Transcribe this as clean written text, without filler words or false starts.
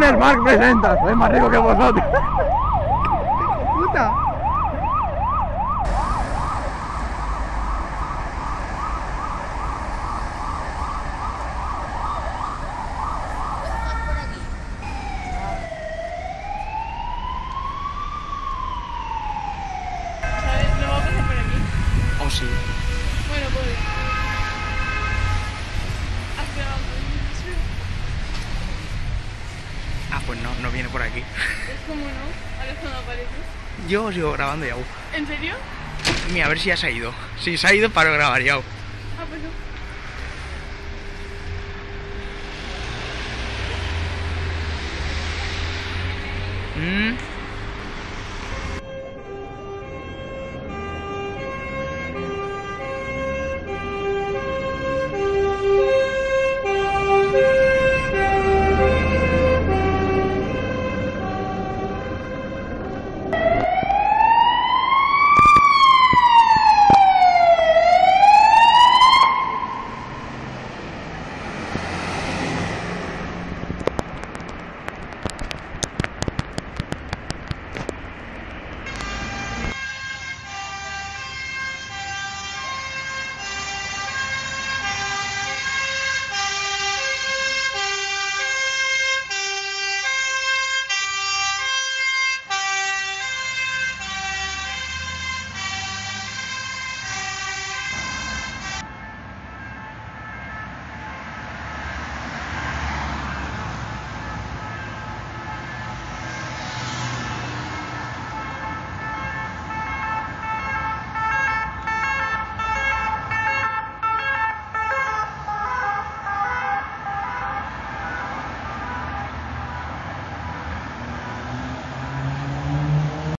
el Marc presenta, soy más rico que vosotros. Puta. ¿Sabes? No va a pasar por aquí. Oh, sí. Bueno, pues. Has pegado mucho. Ah, pues no, no viene por aquí. Es como no. Ahora es cuando aparece. Yo sigo grabando ya. ¿En serio? Mira, a ver si ya se ha ido. Si se ha ido, paro de grabar ya. Ah, pues no. Mm.